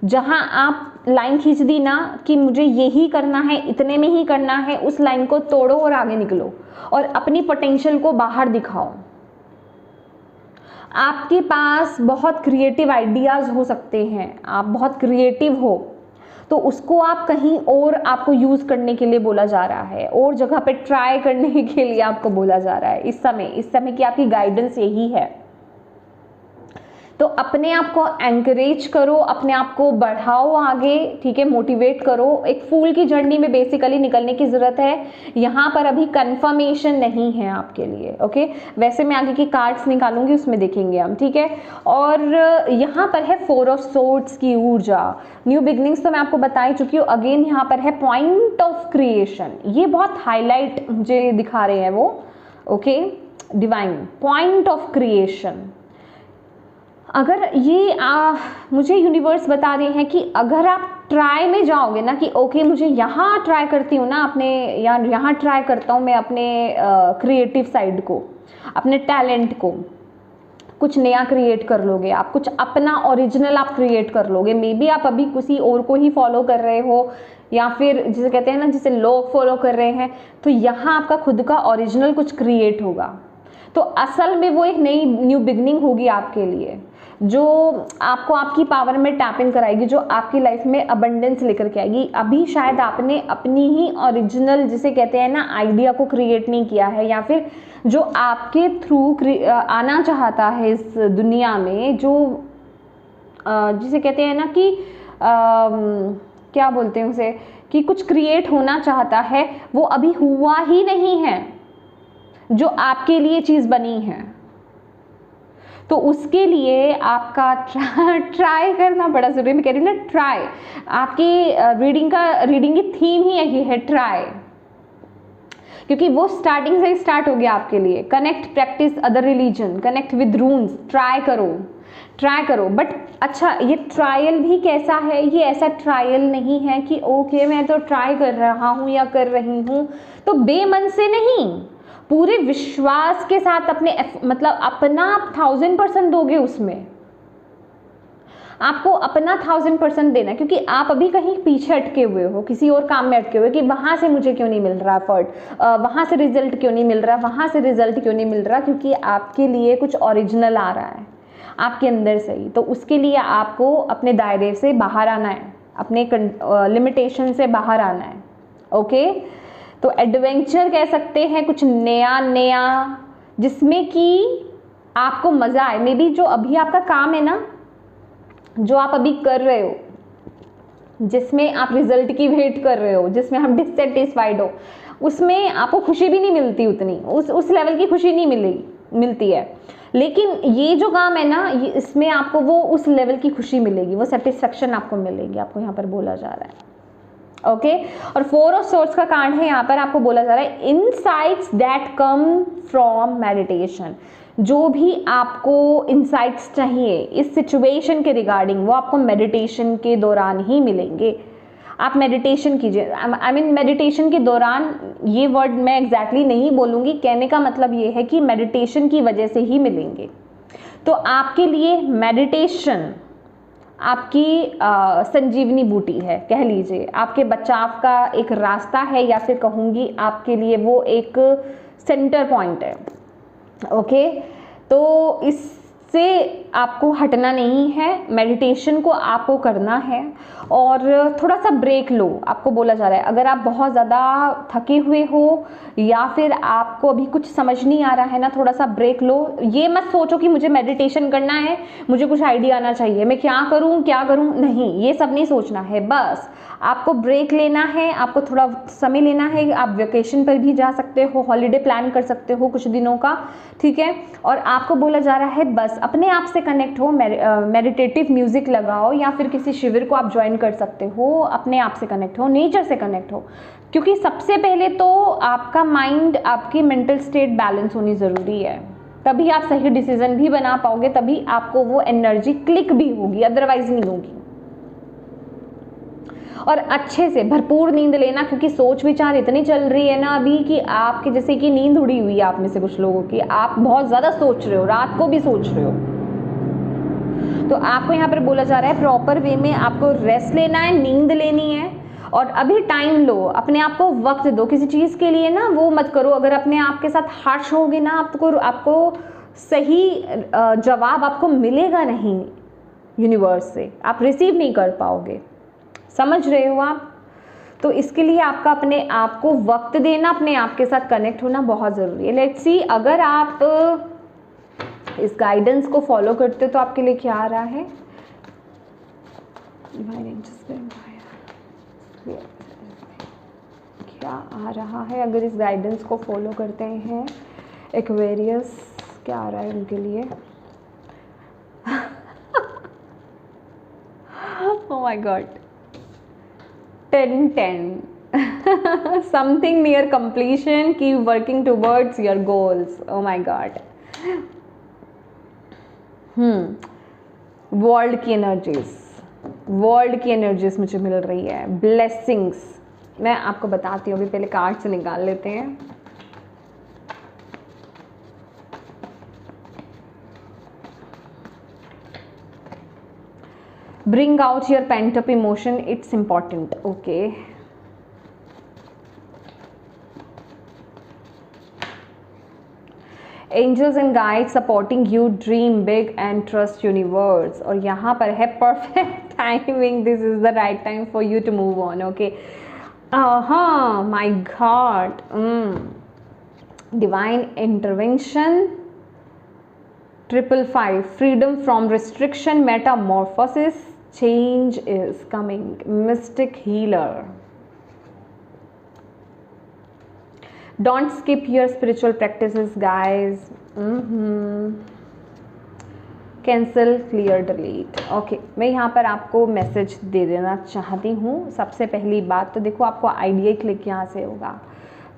S1: जहां आप लाइन खींच दी ना कि मुझे यही करना है, इतने में ही करना है, उस लाइन को तोड़ो और आगे निकलो और अपनी पोटेंशियल को बाहर दिखाओ। आपके पास बहुत क्रिएटिव आइडियाज हो सकते हैं, आप बहुत क्रिएटिव हो, तो उसको आप कहीं और आपको यूज़ करने के लिए बोला जा रहा है, और जगह पे ट्राई करने के लिए आपको बोला जा रहा है। इस समय की आपकी गाइडेंस यही है। तो अपने आप को एंकरेज करो, अपने आप को बढ़ाओ आगे, ठीक है, मोटिवेट करो। एक फूल की जर्नी में बेसिकली निकलने की ज़रूरत है। यहाँ पर अभी कंफर्मेशन नहीं है आपके लिए, ओके। वैसे मैं आगे की कार्ड्स निकालूंगी, उसमें देखेंगे हम, ठीक है। और यहाँ पर है 4 ऑफ सोर्ड्स की ऊर्जा। न्यू बिगनिंग्स तो मैं आपको बता ही चुकी हूँ। अगेन यहाँ पर है पॉइंट ऑफ क्रिएशन, ये बहुत हाईलाइट मुझे दिखा रहे हैं वो, okay. Divine point of creation, अगर ये मुझे यूनिवर्स बता रहे हैं कि अगर आप ट्राई में जाओगे ना कि ओके मुझे यहाँ ट्राई करती हूँ ना अपने, या यहाँ ट्राई करता हूँ मैं अपने क्रिएटिव साइड को, अपने टैलेंट को, कुछ नया क्रिएट कर लोगे आप, कुछ अपना ओरिजिनल आप क्रिएट कर लोगे। मे बी आप अभी किसी और को ही फॉलो कर रहे हो, या फिर जिसे कहते हैं ना, जिसे लोग फॉलो कर रहे हैं, तो यहाँ आपका खुद का ओरिजिनल कुछ क्रिएट होगा। तो असल में वो एक नई न्यू बिगनिंग होगी आपके लिए, जो आपको आपकी पावर में टैप इन कराएगी, जो आपकी लाइफ में अबंडेंस लेकर के आएगी। अभी शायद आपने अपनी ही ओरिजिनल, जिसे कहते हैं ना, आइडिया को क्रिएट नहीं किया है, या फिर जो आपके थ्रू आना चाहता है इस दुनिया में, जो जिसे कहते हैं ना कि क्या बोलते हैं उसे, कि कुछ क्रिएट होना चाहता है, वो अभी हुआ ही नहीं है, जो आपके लिए चीज़ बनी है। तो उसके लिए आपका ट्राई करना बड़ा ज़रूरी। मैं कह रही हूँ ना, ट्राई। आपकी रीडिंग की थीम ही यही है, ट्राई, क्योंकि वो स्टार्टिंग से ही स्टार्ट हो गया आपके लिए। Connect, practice other religion, connect with रून्स, try करो, ट्राई करो। बट अच्छा, ये ट्रायल भी कैसा है, ये ऐसा ट्रायल नहीं है कि ओके मैं तो ट्राई कर रहा हूँ या कर रही हूँ, तो बेमन से नहीं, पूरे विश्वास के साथ अपने मतलब अपना 1000% दोगे उसमें, आपको अपना 1000% देना है। क्योंकि आप अभी कहीं पीछे अटके हुए हो, किसी और काम में अटके हुए कि वहाँ से मुझे क्यों नहीं मिल रहा एफर्ट, वहाँ से रिजल्ट क्यों नहीं मिल रहा, वहाँ से रिजल्ट क्यों नहीं मिल रहा, क्योंकि आपके लिए कुछ ओरिजिनल आ रहा है आपके अंदर से ही। तो उसके लिए आपको अपने दायरे से बाहर आना है, अपने लिमिटेशन से बाहर आना है, ओके। तो एडवेंचर कह सकते हैं, कुछ नया नया जिसमें कि आपको मज़ा आए। मे बी जो अभी आपका काम है ना, जो आप अभी कर रहे हो, जिसमें आप रिजल्ट की वेट कर रहे हो, जिसमें हम डिससेटिस्फाइड हो, उसमें आपको खुशी भी नहीं मिलती उतनी, उस लेवल की खुशी नहीं मिलती है। लेकिन ये जो काम है ना, ये इसमें आपको वो उस लेवल की खुशी मिलेगी, वो सेटिस्फेक्शन आपको मिलेगी, आपको यहाँ पर बोला जा रहा है, ओके। और 4 ऑफ सोर्ड्स का कार्ड है, यहाँ पर आपको बोला जा रहा है insights that come from meditation. जो भी आपको इनसाइट्स चाहिए इस सिचुएशन के रिगार्डिंग, वो आपको मेडिटेशन के दौरान ही मिलेंगे। आप मेडिटेशन कीजिए, आई मीन मेडिटेशन के दौरान, ये वर्ड मैं एग्जैक्टली नहीं बोलूँगी, कहने का मतलब ये है कि मेडिटेशन की वजह से ही मिलेंगे। तो आपके लिए मेडिटेशन आपकी संजीवनी बूटी है, कह लीजिए, आपके बचाव का एक रास्ता है, या फिर कहूँगी आपके लिए वो एक सेंटर पॉइंट है, ओके। तो इससे आपको हटना नहीं है, मेडिटेशन को आपको करना है, और थोड़ा सा ब्रेक लो, आपको बोला जा रहा है। अगर आप बहुत ज़्यादा थके हुए हो, या फिर आपको अभी कुछ समझ नहीं आ रहा है ना, थोड़ा सा ब्रेक लो। ये मत सोचो कि मुझे मेडिटेशन करना है, मुझे कुछ आइडिया आना चाहिए, मैं क्या करूं, नहीं, ये सब नहीं सोचना है। बस आपको ब्रेक लेना है, आपको थोड़ा समय लेना है। आप वेकेशन पर भी जा सकते हो, हॉलीडे प्लान कर सकते हो कुछ दिनों का, ठीक है। और आपको बोला जा रहा है बस अपने आप से कनेक्ट हो, मेडिटेटिव म्यूजिक लगाओ, या फिर किसी शिविर को आप ज्वाइन कर सकते हो, अपने आप से कनेक्ट हो, नेचर से कनेक्ट हो। क्योंकि सबसे पहले तो आपका माइंड, आपकी मेंटल स्टेट बैलेंस होनी ज़रूरी है, तभी आप सही डिसीजन भी बना पाओगे, तभी आपको वो एनर्जी क्लिक भी होगी, अदरवाइज नहीं होगी। और अच्छे से भरपूर नींद लेना, क्योंकि सोच विचार इतनी चल रही है ना अभी कि आपके जैसे कि नींद उड़ी हुई है आप में से कुछ लोगों की, आप बहुत ज़्यादा सोच रहे हो, रात को भी सोच रहे हो। तो आपको यहाँ पर बोला जा रहा है प्रॉपर वे में आपको रेस्ट लेना है, नींद लेनी है, और अभी टाइम लो, अपने आप को वक्त दो किसी चीज़ के लिए ना, वो मत करो। अगर अपने आप के साथ हार्श होगे ना, आपको सही जवाब आपको मिलेगा नहीं यूनिवर्स से, आप रिसीव नहीं कर पाओगे, समझ रहे हो आप। तो इसके लिए आपका अपने आप को वक्त देना, अपने आप के साथ कनेक्ट होना बहुत ज़रूरी है। लेट्स सी, अगर आप इस गाइडेंस को फॉलो करते तो आपके लिए क्या आ रहा है? क्या आ रहा है अगर इस गाइडेंस को फॉलो करते हैं? एक्वेरियस क्या आ रहा है उनके लिए? Oh my God, 10-10. Something near completion, keep working towards your goals. Oh my God. World की एनर्जीज मुझे मिल रही है, ब्लेसिंग्स। मैं आपको बताती हूँ, अभी पहले कार्ड से निकाल लेते हैं। Bring out your pent up emotion, it's important. Okay. Angels and guides supporting you, dream big and trust universe. और यहाँ पर है perfect timing, this is the right time for you to move on. Okay. My God. Divine intervention. 555, freedom from restriction, metamorphosis, change is coming, mystic healer. Don't skip your spiritual practices, guys. Cancel, clear, delete. Okay, मैं यहाँ पर आपको मैसेज दे देना चाहती हूँ। सबसे पहली बात तो देखो, आपको आइडिया क्लिक यहाँ से होगा।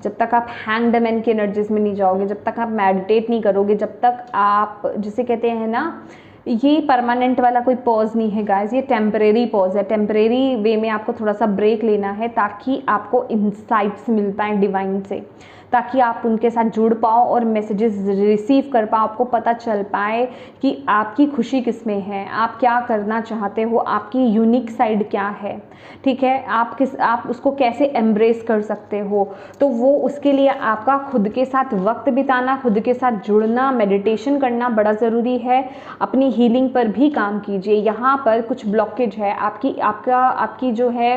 S1: जब तक आप हैंडमैन की एनर्जीज में नहीं जाओगे, जब तक आप मेडिटेट नहीं करोगे, जब तक आप, जिसे कहते हैं ना, ये परमानेंट वाला कोई पॉज नहीं है गाइस, ये टेम्परेरी पॉज है। टेम्परेरी वे में आपको थोड़ा सा ब्रेक लेना है ताकि आपको इंसाइट्स मिल पाए डिवाइन से, ताकि आप उनके साथ जुड़ पाओ और मैसेजेस रिसीव कर पाओ। आपको पता चल पाए कि आपकी खुशी किस में है, आप क्या करना चाहते हो, आपकी यूनिक साइड क्या है, ठीक है, आप उसको कैसे एम्ब्रेस कर सकते हो। तो वो उसके लिए आपका खुद के साथ वक्त बिताना, खुद के साथ जुड़ना, मेडिटेशन करना बड़ा ज़रूरी है। अपनी हीलिंग पर भी काम कीजिए। यहाँ पर कुछ ब्लॉकेज है आपकी जो है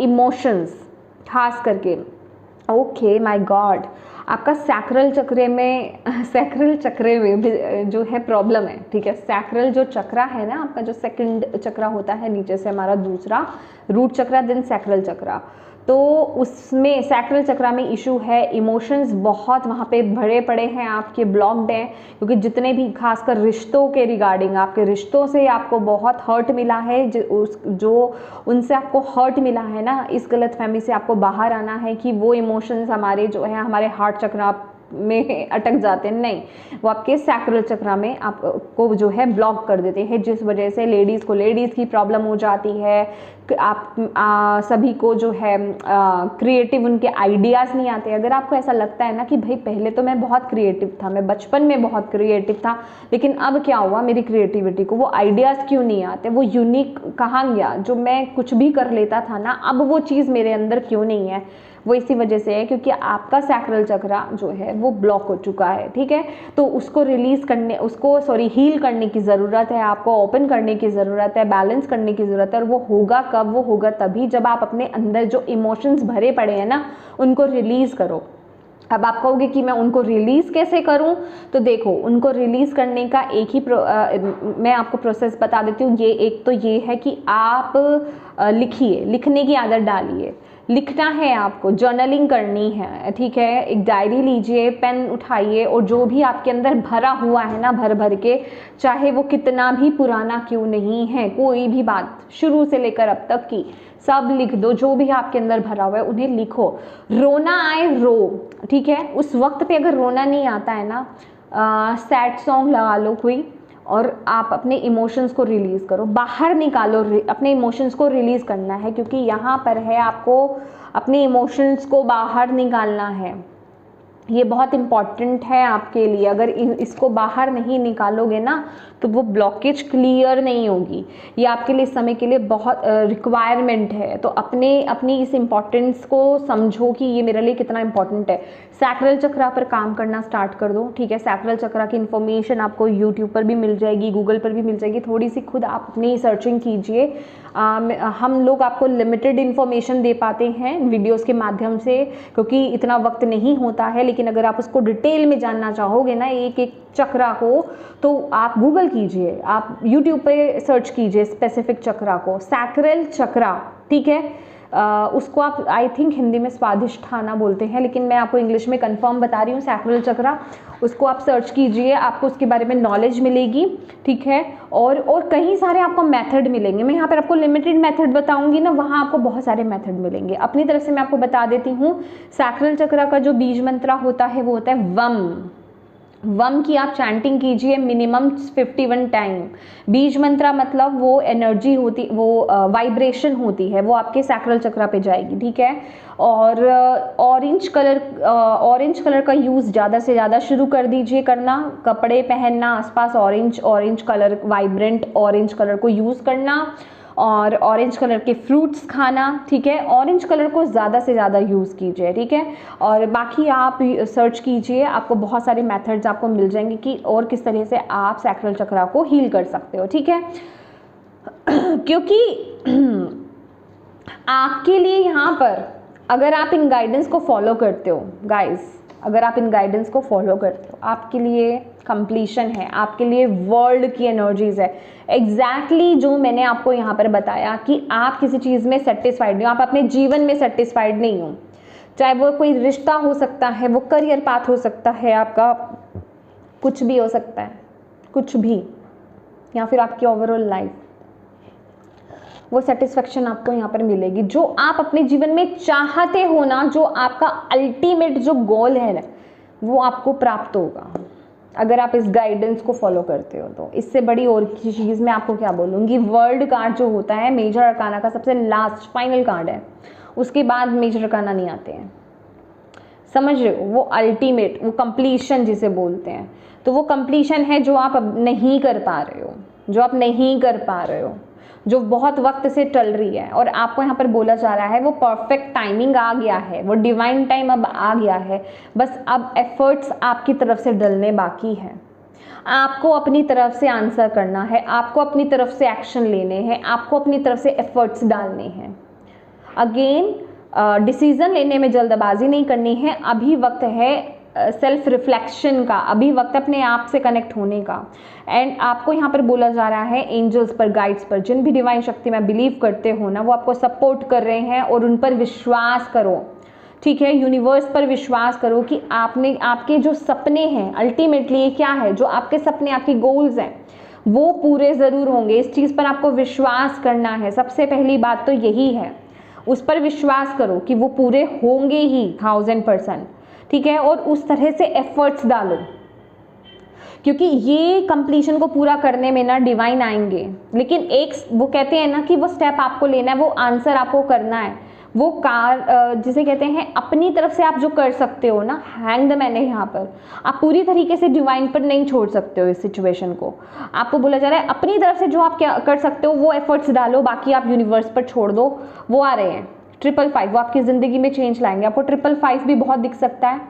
S1: इमोशंस खास करके। ओके माय गॉड, आपका सैक्रल चक्र में भी जो है प्रॉब्लम है, ठीक है। सैक्रल जो चक्रा है ना, आपका जो सेकंड चक्रा होता है नीचे से, हमारा दूसरा रूट चक्रा, देन सैक्रल चक्रा, तो उसमें सैक्रल चक्रा में इशू है। इमोशंस बहुत वहाँ पे भरे पड़े हैं, आपके ब्लॉक्ड हैं, क्योंकि जितने भी खासकर रिश्तों के रिगार्डिंग, आपके रिश्तों से आपको बहुत हर्ट मिला है, जो उनसे आपको हर्ट मिला है ना, इस गलतफहमी से आपको बाहर आना है कि वो इमोशंस हमारे जो है हमारे हार्ट चक्रा में अटक जाते हैं। नहीं, वो आपके सैक्रल चक्रा में आपको जो है ब्लॉक कर देते हैं, जिस वजह से लेडीज़ की प्रॉब्लम हो जाती है। आप सभी को जो है क्रिएटिव उनके आइडियाज़ नहीं आते। अगर आपको ऐसा लगता है ना कि भाई पहले तो मैं बहुत क्रिएटिव था, मैं बचपन में बहुत क्रिएटिव था, लेकिन अब क्या हुआ, मेरी क्रिएटिविटी को वो आइडियाज़ क्यों नहीं आते, वो यूनिक कहाँ गया, जो मैं कुछ भी कर लेता था ना, अब वो चीज़ मेरे अंदर क्यों नहीं है, वो इसी वजह से है क्योंकि आपका सैक्रल चक्रा जो है वो ब्लॉक हो चुका है, ठीक है। तो उसको हील करने की ज़रूरत है, आपको ओपन करने की ज़रूरत है, बैलेंस करने की ज़रूरत है। और वो होगा कब, वो होगा तभी जब आप अपने अंदर जो इमोशंस भरे पड़े हैं ना, उनको रिलीज़ करो। अब आप कहोगे कि मैं उनको रिलीज़ कैसे करूं, तो देखो, उनको रिलीज़ करने का एक ही मैं आपको प्रोसेस बता देती हूँ। एक तो ये है कि आप लिखिए, लिखने की आदत डालिए। लिखना है आपको, जर्नलिंग करनी है, ठीक है। एक डायरी लीजिए, पेन उठाइए, और जो भी आपके अंदर भरा हुआ है ना, भर के, चाहे वो कितना भी पुराना क्यों नहीं है, कोई भी बात शुरू से लेकर अब तक की सब लिख दो। जो भी आपके अंदर भरा हुआ है उन्हें लिखो। रोना आए रो, ठीक है। उस वक्त पे अगर रोना नहीं आता है ना, सैड सॉन्ग लगा लो कोई, और आप अपने इमोशंस को रिलीज़ करो, बाहर निकालो। अपने इमोशंस को रिलीज़ करना है, क्योंकि यहाँ पर है आपको अपने इमोशंस को बाहर निकालना है। ये बहुत इम्पॉर्टेंट है आपके लिए। अगर इसको बाहर नहीं निकालोगे ना, तो वो ब्लॉकेज क्लियर नहीं होगी। ये आपके लिए, समय के लिए बहुत रिक्वायरमेंट है। तो अपनी इस इम्पॉर्टेंस को समझो कि ये मेरे लिए कितना इम्पॉर्टेंट है। सैक्रल चक्रा पर काम करना स्टार्ट कर दो, ठीक है। सैक्रल चक्रा की इन्फॉर्मेशन आपको यूट्यूब पर भी मिल जाएगी, गूगल पर भी मिल जाएगी। थोड़ी सी खुद आप अपनी सर्चिंग कीजिए। हम लोग आपको लिमिटेड इन्फॉर्मेशन दे पाते हैं वीडियोज़ के माध्यम से, क्योंकि इतना वक्त नहीं होता है। लेकिन अगर आप उसको डिटेल में जानना चाहोगे ना एक एक चक्रा को, तो आप गूगल कीजिए, आप यूट्यूब पे सर्च कीजिए स्पेसिफिक चक्रा को, सैक्रल चक्रा, ठीक है। उसको आप आई थिंक हिंदी में स्वादिष्ठाना बोलते हैं, लेकिन मैं आपको इंग्लिश में कंफर्म बता रही हूँ, सैक्रल चक्रा। उसको आप सर्च कीजिए, आपको उसके बारे में नॉलेज मिलेगी, ठीक है। और कई सारे आपको मेथड मिलेंगे। मैं यहाँ पर आपको लिमिटेड मेथड बताऊंगी ना, वहाँ आपको बहुत सारे मेथड मिलेंगे। अपनी तरफ से मैं आपको बता देती हूँ, सैक्रल चक्रा का जो बीज मंत्र होता है वो होता है वम। वम की आप चैंटिंग कीजिए मिनिमम 51 टाइम। बीज मंत्रा मतलब वो एनर्जी होती, वो वाइब्रेशन होती है, वो आपके सैक्रल चक्रा पे जाएगी, ठीक है। और ऑरेंज कलर का यूज़ ज़्यादा से ज़्यादा शुरू कर दीजिए करना। कपड़े पहनना आसपास orange colour, vibrant orange colour को यूज़ करना, और ऑरेंज कलर के फ्रूट्स खाना, ठीक है। ऑरेंज कलर को ज़्यादा से ज़्यादा यूज़ कीजिए, ठीक है। और बाकी आप सर्च कीजिए, आपको बहुत सारे मेथड्स आपको मिल जाएंगे कि और किस तरह से आप सैक्रल चक्रा को हील कर सकते हो, ठीक है। क्योंकि आपके लिए यहाँ पर अगर आप इन गाइडेंस को फॉलो करते हो गाइस, अगर आप इन गाइडेंस को फॉलो करते हो, आपके लिए कंप्लीशन है, आपके लिए वर्ल्ड की एनर्जीज है। एग्जैक्टली जो मैंने आपको यहाँ पर बताया कि आप किसी चीज़ में सेटिस्फाइड नहीं हो, आप अपने जीवन में सेटिस्फाइड नहीं हो, चाहे वो कोई रिश्ता हो सकता है, वो करियर पाथ हो सकता है आपका, कुछ भी हो सकता है, कुछ भी, या फिर आपकी ओवरऑल लाइफ, वो सेटिस्फेक्शन आपको यहाँ पर मिलेगी। जो आप अपने जीवन में चाहते हो ना, जो आपका अल्टीमेट जो गोल है ना, वो आपको प्राप्त होगा अगर आप इस गाइडेंस को फॉलो करते हो। तो इससे बड़ी और किसी चीज़ में आपको क्या बोलूँगी, वर्ल्ड कार्ड जो होता है मेजर अरकाना का सबसे लास्ट फाइनल कार्ड है, उसके बाद मेजर अरकाना नहीं आते हैं, समझ रहे हो। वो अल्टीमेट, वो कंप्लीशन जिसे बोलते हैं, तो वो कंप्लीशन है जो आप अब नहीं कर पा रहे हो, जो आप नहीं कर पा रहे हो, जो बहुत वक्त से टल रही है, और आपको यहाँ पर बोला जा रहा है वो परफेक्ट टाइमिंग आ गया है, वो डिवाइन टाइम अब आ गया है। बस अब एफर्ट्स आपकी तरफ से डलने बाकी है, आपको अपनी तरफ से आंसर करना है, आपको अपनी तरफ से एक्शन लेने हैं, आपको अपनी तरफ से एफर्ट्स डालने हैं। अगेन डिसीजन लेने में जल्दबाजी नहीं करनी है, अभी वक्त है सेल्फ रिफ्लेक्शन का, अभी वक्त अपने आप से कनेक्ट होने का। एंड आपको यहाँ पर बोला जा रहा है एंजल्स पर, गाइड्स पर, जिन भी डिवाइन शक्ति में बिलीव करते हो ना, वो आपको सपोर्ट कर रहे हैं, और उन पर विश्वास करो, ठीक है। यूनिवर्स पर विश्वास करो कि आपने, आपके जो सपने हैं अल्टीमेटली क्या है, जो आपके सपने, आपके गोल्स हैं, वो पूरे ज़रूर होंगे। इस चीज़ पर आपको विश्वास करना है, सबसे पहली बात तो यही है, उस पर विश्वास करो कि वो पूरे होंगे ही 1000%, ठीक है। और उस तरह से एफर्ट्स डालो, क्योंकि ये कंप्लीशन को पूरा करने में ना डिवाइन आएंगे, लेकिन एक वो कहते हैं ना कि वो स्टेप आपको लेना है, वो आंसर आपको करना है, वो जिसे कहते हैं अपनी तरफ से आप जो कर सकते हो ना, हैंग द मैन है यहाँ पर। आप पूरी तरीके से डिवाइन पर नहीं छोड़ सकते हो इस सिचुएशन को, आपको बोला जा रहा है अपनी तरफ से जो आप क्या कर सकते हो वो एफर्ट्स डालो, बाकी आप यूनिवर्स पर छोड़ दो। वो आ रहे हैं 555, वो आपकी ज़िंदगी में चेंज लाएंगे। आपको 555 भी बहुत दिख सकता है,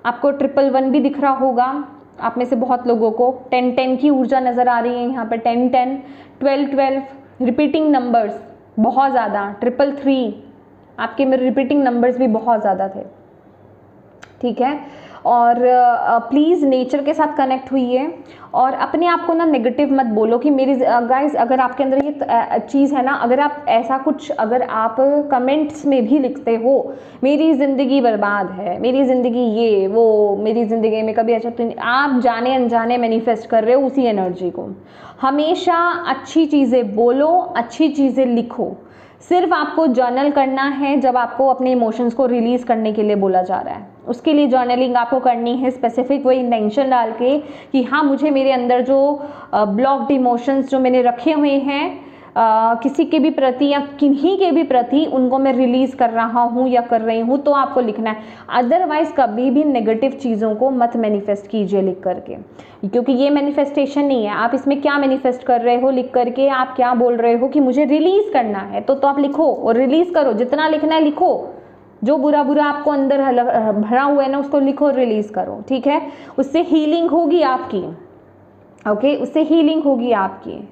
S1: आपको 111 भी दिख रहा होगा, आप में से बहुत लोगों को 1010 की ऊर्जा नज़र आ रही है यहाँ पर, 1010, 1212, रिपीटिंग नंबर्स बहुत ज़्यादा, 333, आपके में रिपीटिंग नंबर्स भी बहुत ज़्यादा थे, ठीक है। और प्लीज़ नेचर के साथ कनेक्ट हुइए, और अपने आप को ना नेगेटिव मत बोलो कि मेरी गाइस, अगर आपके अंदर ये चीज़ है ना, अगर आप ऐसा कुछ, अगर आप कमेंट्स में भी लिखते हो मेरी ज़िंदगी बर्बाद है, मेरी ज़िंदगी ये वो, मेरी ज़िंदगी में कभी अच्छा, तो आप जाने अनजाने मैनिफेस्ट कर रहे हो उसी एनर्जी को। हमेशा अच्छी चीज़ें बोलो, अच्छी चीज़ें लिखो। सिर्फ आपको जर्नल करना है जब आपको अपने इमोशंस को रिलीज़ करने के लिए बोला जा रहा है, उसके लिए जर्नलिंग आपको करनी है स्पेसिफिक, वो इंटेंशन डाल के कि हाँ मुझे मेरे अंदर जो ब्लॉक्ड इमोशंस जो मैंने रखे हुए हैं किसी के भी प्रति या किन्हीं के भी प्रति, उनको मैं रिलीज़ कर रहा हूँ या कर रही हूँ, तो आपको लिखना है। अदरवाइज़ कभी भी नेगेटिव चीज़ों को मत मैनिफेस्ट कीजिए लिख करके, क्योंकि ये मैनिफेस्टेशन नहीं है। आप इसमें क्या मैनिफेस्ट कर रहे हो लिख करके, आप क्या बोल रहे हो कि मुझे रिलीज़ करना है, तो आप लिखो और रिलीज़ करो, जितना लिखना है लिखो, जो बुरा बुरा आपको अंदर भरा हुआ है ना उसको लिखो, रिलीज़ करो, ठीक है। उससे हीलिंग होगी आपकी, ओके, उससे हीलिंग होगी आपकी।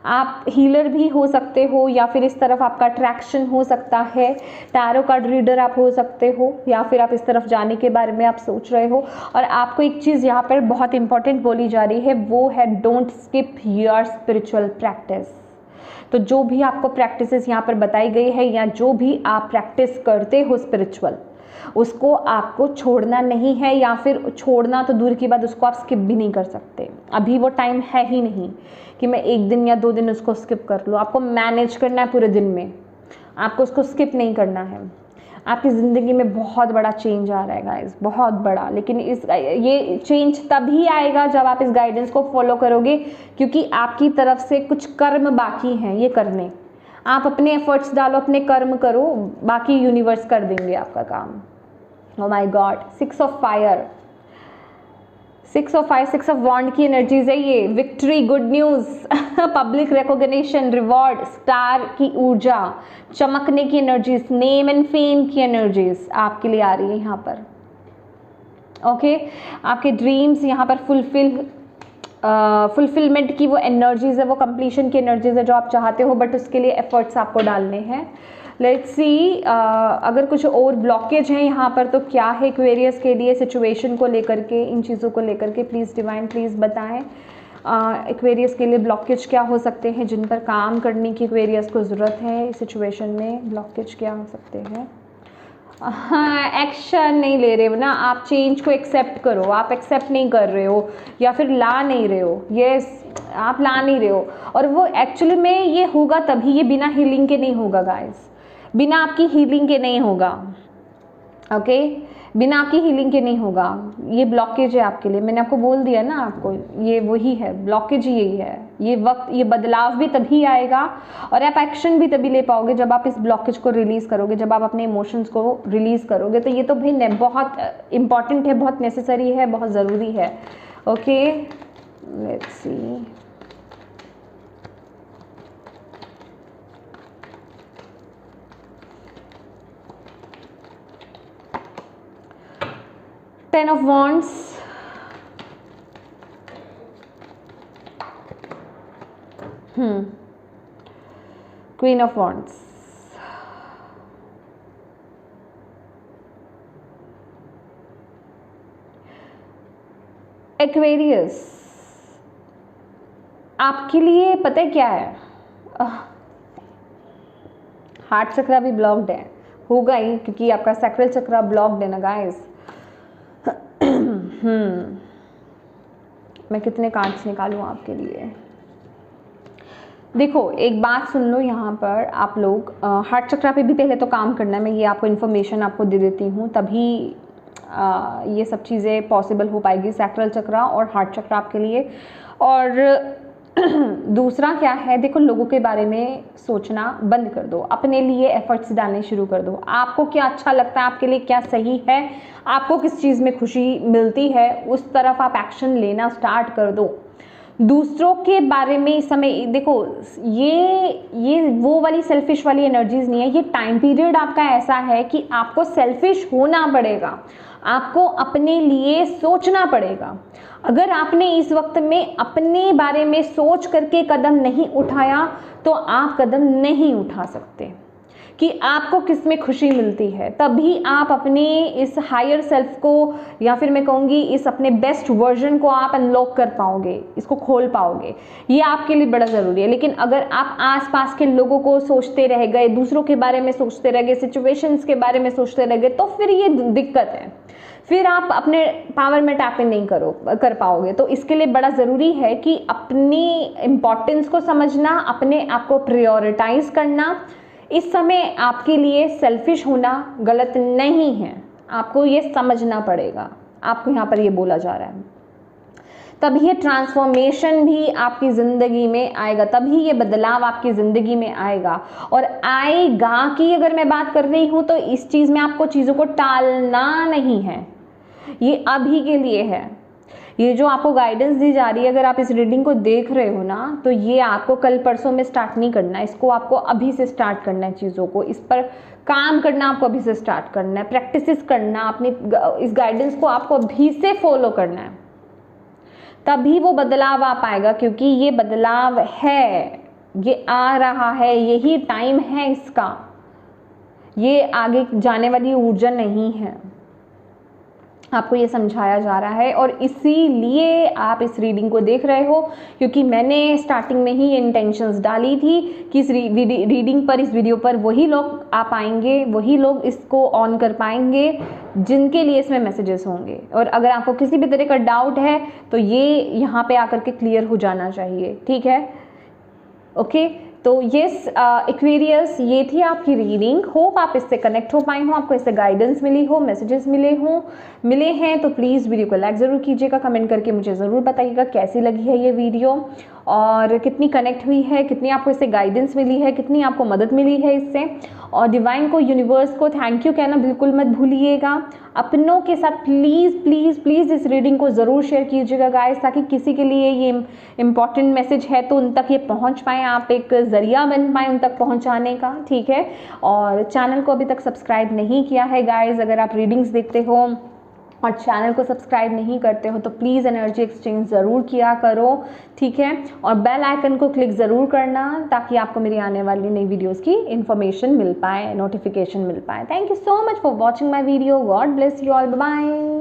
S1: आप हीलर भी हो सकते हो, या फिर इस तरफ आपका अट्रैक्शन हो सकता है, टैरो कार्ड रीडर आप हो सकते हो, या फिर आप इस तरफ जाने के बारे में आप सोच रहे हो। और आपको एक चीज़ यहाँ पर बहुत इंपॉर्टेंट बोली जा रही है, वो है don't skip your spiritual practice. तो जो भी आपको प्रैक्टिसेस यहाँ पर बताई गई है, या जो भी आप प्रैक्टिस करते हो स्पिरिचुअल, उसको आपको छोड़ना नहीं है, या फिर छोड़ना तो दूर की बात, उसको आप स्किप भी नहीं कर सकते। अभी वो टाइम है ही नहीं कि मैं 1 दिन या 2 दिन उसको स्किप कर लूँ। आपको मैनेज करना है पूरे दिन में, आपको उसको स्किप नहीं करना है। आपकी ज़िंदगी में बहुत बड़ा चेंज आ रहा है गाइस, बहुत बड़ा। लेकिन ये चेंज तभी आएगा जब आप इस गाइडेंस को फॉलो करोगे, क्योंकि आपकी तरफ से कुछ कर्म बाकी हैं ये करने। आप अपने एफर्ट्स डालो, अपने कर्म करो, बाकी यूनिवर्स कर देंगे आपका काम। Oh my god, 6 of fire, 6 of fire, 6 of wand की एनर्जीज है ये। Victory, good news, public recognition, reward, star की ऊर्जा, चमकने की एनर्जीज, नेम एंड फेम की एनर्जीज आपके लिए आ रही है यहाँ पर। ओके, आपके ड्रीम्स यहाँ पर फुलफिलमेंट की वो एनर्जीज है, वो कंप्लीशन की एनर्जीज है जो आप चाहते हो, बट उसके लिए एफर्ट्स आपको डालने हैं। लेट्स सी, अगर कुछ और ब्लॉकेज है यहाँ पर तो क्या है एक्वेरियस के लिए, सिचुएशन को लेकर के, इन चीज़ों को लेकर के प्लीज़ डिवाइन प्लीज़ बताएं। एक्वेरियस के लिए ब्लॉकेज क्या हो सकते हैं जिन पर काम करने की एक्वेरियस को ज़रूरत है, सिचुएशन में ब्लॉकेज क्या हो सकते हैं। हाँ, एक्शन नहीं ले रहे हो ना आप, चेंज को एक्सेप्ट करो, आप एक्सेप्ट नहीं कर रहे हो या फिर ला नहीं रहे हो। यस, आप ला नहीं रहे हो, और वो एक्चुअली में ये होगा तभी, ये बिना हीलिंग के नहीं होगा गाइस, बिना आपकी हीलिंग के नहीं होगा। ओके, बिना आपकी हीलिंग के नहीं होगा। ये ब्लॉकेज है आपके लिए, मैंने आपको बोल दिया ना, आपको ये वही है, ब्लॉकेज यही है। ये वक्त, ये बदलाव भी तभी आएगा और आप एक्शन भी तभी ले पाओगे जब आप इस ब्लॉकेज को रिलीज़ करोगे, जब आप अपने इमोशंस को रिलीज़ करोगे। तो ये तो भाई बहुत इम्पॉर्टेंट है, बहुत नेसेसरी है, बहुत ज़रूरी है। Okay, let's see, Ten of Wands, Queen of Wands, Aquarius, आपके लिए पता है क्या है, हार्ट चक्रा भी ब्लॉक्ड है, होगा ही, क्योंकि आपका सैक्रल चक्रा ब्लॉक्ड है ना गाइस। मैं कितने कार्ड्स निकालूं आपके लिए। देखो, एक बात सुन लो, यहाँ पर आप लोग हार्ट चक्रा पे भी पहले तो काम करना है। मैं ये आपको इन्फॉर्मेशन आपको दे देती हूँ, तभी ये सब चीज़ें पॉसिबल हो पाएगी, सैक्रल चक्रा और हार्ट चक्रा आपके लिए। और दूसरा क्या है, देखो, लोगों के बारे में सोचना बंद कर दो, अपने लिए एफर्ट्स डालने शुरू कर दो। आपको क्या अच्छा लगता है, आपके लिए क्या सही है, आपको किस चीज़ में खुशी मिलती है, उस तरफ आप एक्शन लेना स्टार्ट कर दो। दूसरों के बारे में इस समय देखो, ये वो वाली सेल्फिश वाली एनर्जीज नहीं है। ये टाइम पीरियड आपका ऐसा है कि आपको सेल्फिश होना पड़ेगा, आपको अपने लिए सोचना पड़ेगा। अगर आपने इस वक्त में अपने बारे में सोच करके कदम नहीं उठाया तो आप कदम नहीं उठा सकते कि आपको किस में खुशी मिलती है। तभी आप अपने इस हायर सेल्फ को, या फिर मैं कहूँगी इस अपने बेस्ट वर्जन को आप अनलॉक कर पाओगे, इसको खोल पाओगे। ये आपके लिए बड़ा ज़रूरी है। लेकिन अगर आप आसपास के लोगों को सोचते रह गए, दूसरों के बारे में सोचते रह गए, सिचुएशंस के बारे में सोचते रह गए, तो फिर ये दिक्कत है, फिर आप अपने पावर में टैप इन नहीं कर पाओगे। तो इसके लिए बड़ा ज़रूरी है कि अपनी इम्पोर्टेंस को समझना, अपने आप को प्रायोरिटाइज करना। इस समय आपके लिए सेल्फिश होना गलत नहीं है, आपको ये समझना पड़ेगा। आपको यहाँ पर ये बोला जा रहा है, तभी ये ट्रांसफॉर्मेशन भी आपकी ज़िंदगी में आएगा, तभी ये बदलाव आपकी ज़िंदगी में आएगा। और आएगा की अगर मैं बात कर रही हूँ तो इस चीज़ में आपको चीज़ों को टालना नहीं है, ये अभी के लिए है। ये जो आपको गाइडेंस दी जा रही है, अगर आप इस रीडिंग को देख रहे हो ना, तो ये आपको कल परसों में स्टार्ट नहीं करना है, इसको आपको अभी से स्टार्ट करना है। चीज़ों को, इस पर काम करना आपको अभी से स्टार्ट करना है, प्रैक्टिस करना, अपनी इस गाइडेंस को आपको अभी से फॉलो करना है, तभी वो बदलाव आ पाएगा। क्योंकि ये बदलाव है, ये आ रहा है, यही टाइम है इसका, ये आगे जाने वाली ऊर्जा नहीं है, आपको ये समझाया जा रहा है। और इसीलिए आप इस रीडिंग को देख रहे हो, क्योंकि मैंने स्टार्टिंग में ही इंटेंशंस डाली थी कि इस रीडिंग पर, इस वीडियो पर वही लोग आ पाएंगे, वही लोग इसको ऑन कर पाएंगे जिनके लिए इसमें मैसेजेस होंगे। और अगर आपको किसी भी तरह का डाउट है तो ये यहाँ पे आकर के क्लियर हो जाना चाहिए, ठीक है। ओके, तो यस एक्वेरियस, ये थी आपकी रीडिंग। होप आप इससे कनेक्ट हो पाए हो, आपको इससे गाइडेंस मिली हो, मैसेजेस मिले हैं तो प्लीज़ वीडियो को लाइक ज़रूर कीजिएगा, कमेंट करके मुझे ज़रूर बताइएगा कैसी लगी है ये वीडियो और कितनी कनेक्ट हुई है, कितनी आपको इससे गाइडेंस मिली है, कितनी आपको मदद मिली है इससे। और डिवाइन को, यूनिवर्स को थैंक यू कहना बिल्कुल मत भूलिएगा। अपनों के साथ प्लीज़ प्लीज़ प्लीज़ इस रीडिंग को ज़रूर शेयर कीजिएगा गाइस, ताकि किसी के लिए ये इम्पॉर्टेंट मैसेज है तो उन तक ये पहुंच पाए, आप एक ज़रिया बन पाए उन तक पहुंचाने का, ठीक है। और चैनल को अभी तक सब्सक्राइब नहीं किया है गाइस, अगर आप रीडिंग्स देखते हो और चैनल को सब्सक्राइब नहीं करते हो तो प्लीज़ एनर्जी एक्सचेंज ज़रूर किया करो, ठीक है। और बेल आइकन को क्लिक ज़रूर करना ताकि आपको मेरी आने वाली नई वीडियोस की इन्फॉर्मेशन मिल पाए, नोटिफिकेशन मिल पाए। Thank you so much for watching my video. God bless you all, bye bye.